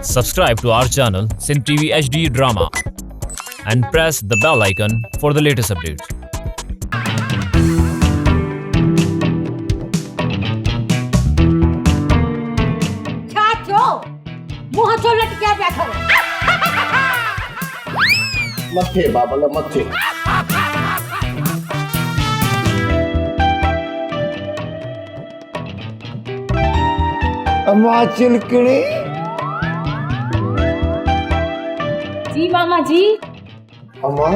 Subscribe to our channel Sin TV HD Drama and press the bell icon for the latest updates. क्या थयो मुंह छो लटक्या बैठो मथे बाबल मथे अम्मा चिलकणी जी मामा जी अम्मा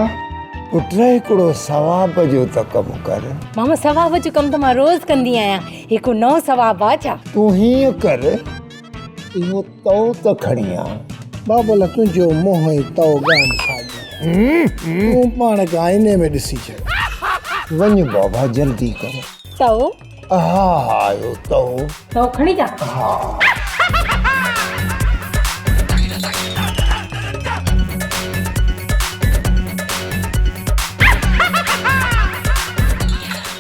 पुत्र हिकिड़ो सवाब जो त कमु कर मामा सवाब जो कम तो मां रोज कंदी आया एको नओ सवाब आ छा तूं हीअं कर इहो तओ त खणी आ बाबल तुंहिंजो मुंहुं ई तओ गान खाई तूं पाण खे आईने में ॾिसी छॾ वञ बाबा जल्दी कर तो हा आयो तओ तो खणी जा हा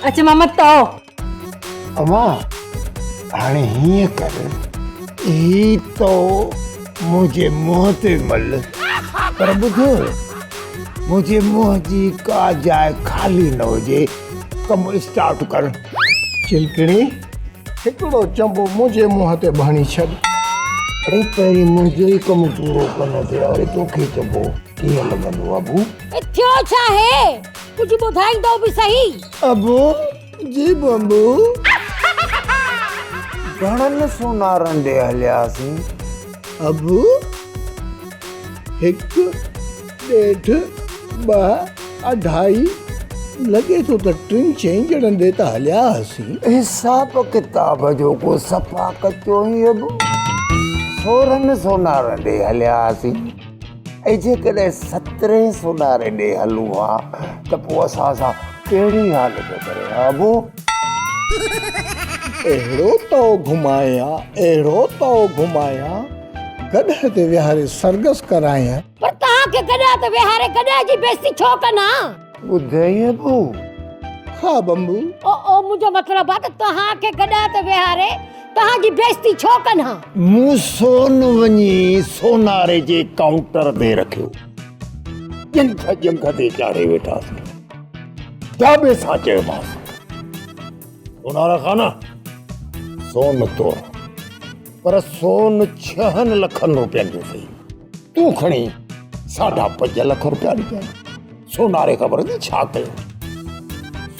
अच्छा मामा तो अम्मा हाणे हीअं कर ही तो मुंहिंजे मुंहं ते मल पर ॿुध मुंहिंजे मुंहं जी का जाइ ख़ाली न हुजे कमु स्टार्ट कर चिलकणी हिकिड़ो चंबो मुंहिंजे मुंहं ते भणी छॾ अरे पहिरीं मुंहिंजो ई कमु पूरो करणो थिए अरे तोखे चंबो कीअं लॻंदो अबू थियो छा है कुछ ॿुधाईंदो बि सही अबू जी बंबू घणनि सोनारनि ॾे हलियासीं अबू हिकु ॾेढ ॿ अढाई लॻे थो त टिनि चइनि ॼणनि ॾे त हलियासीं हिसाब किताब जो को सफ़ा कचो ई अबू सोरहनि सोनारनि ॾे हलियासीं ऐं जेकॾहिं 17 सोनारे ॾे हलूं हा त पोइ असां सां कहिड़ी हालत करे अबू अहिड़ो तो घुमाया गॾह ते विहारे सरगस कराया पर तव्हांखे गॾा त विहारे गॾा जी बेइज्जती छो कना ॿुधाई अबू हा बंबू ओ मुंहिंजो मतिलबु आहे त तव्हांखे गॾा त विहारे तव्हांजी बेइज्जती छो कना मूं सोन वञी सोनारे जे काउंटर ते रखियो जंख ते चाढ़े वेठासीं दाबे सां चयोमांसि सोनारा खाना सोन तोड़ पर सोन 6 लखनि रुपयनि जो सही तूं खणी 5.5 लख रुपया ॾिजां सोनारे ख़बर अथई छा कयो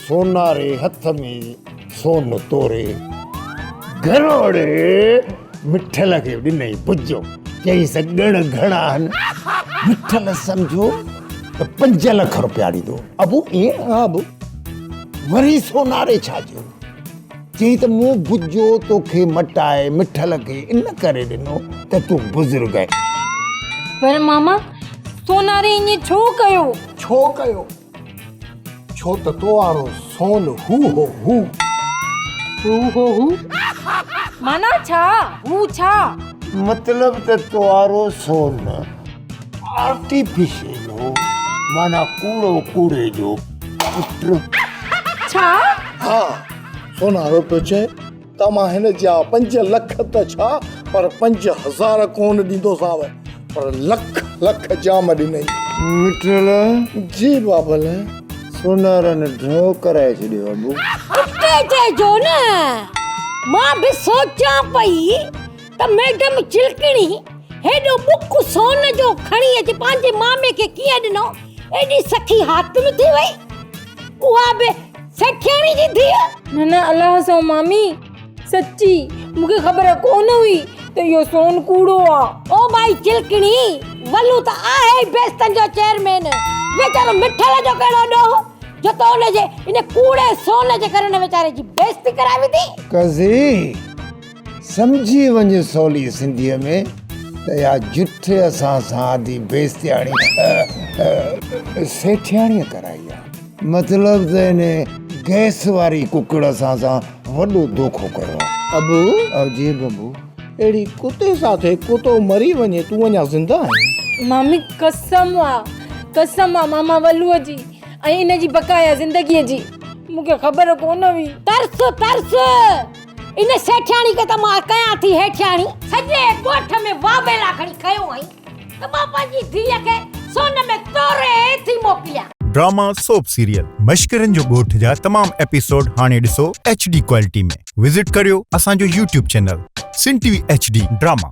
सोनारे हथ में सोन तोड़े घरोड़े मिठल खे ॾिनई पुॼो चईसि ॻण घणा आहिनि मिठल सम्झो त 5 लख रुपया ॾींदो अबू ईअं हा अबू वरी सोनारे छा चयो चई त मूं बुझो तोखे मटाए मिठल खे इन करे ॾिनो त तूं बुज़ुर्ग आहीं पर मामा सोनारे ईअं छो कयो छो त तो वारो सोन हू माना छा हू छा मतलब त तो वारो सोन आर्टिफिशियल हो माना कूड़ो कूड़े जो पुत्र छा हा सोनारो पियो चए त मां हिन जा 5 लख त छा पर 5000 कोन ॾींदोसांव पर लख जाम ॾिनई मिठल जी बाबल सोनारनि ड्रॉ कराए छॾियो अबू उते चइजो न मां बि सोचां पई त मैडम चिलकणी हेॾो बुक सोन जो खणी अची पंहिंजे मामे खे कीअं ॾिनो एॾी सखी हातिम थी वई उहा बि सेठियाणी जी धीअ न अल्लाह सो मामी सच्ची मूंखे ख़बर कोन हुई त इहो सोन कूड़ो आहे ओ भाई चिलकणी वलू त आहे बेस्तन जो चेयरमैन वेचारो मिठल जो कहिड़ो ॾोह जो त उनजे इन कूड़े सोन जे करे न वेचारे जी बेइज्जती करावी थी कज़ी सम्झी वञ सवली सिंधीअ में त या जुठ असां सां आदि बेइज्जती सेठियाणीअ कराई आहे मतिलब त इन गैस वारी कुकड़ असां सां वॾो धोखो कयो आहे अबू जी बबू अहिड़ी कुते साथे कुतो मरी वञे तूं अञा ज़िंदा आहीं मामी कसम आहे मामा वलूअ जी ऐं इन जी बकाया ज़िंदगीअ जी मूंखे ख़बर कोन हुई तरस इन सेठियाणी के त मां कयां थी हेठियाणी सॼे ॻोठ में वावेला खणी त मां पंहिंजी धीअ खे सोन में तोरे थी मोकिलियां। ड्रामा सोप सीरियल मश्करनि जो ॻोठ जा तमाम एपिसोड हाणे ॾिसो HD क्वालिटी में। विज़िट करियो असांजो YouTube चैनल सिन TV HD ड्रामा।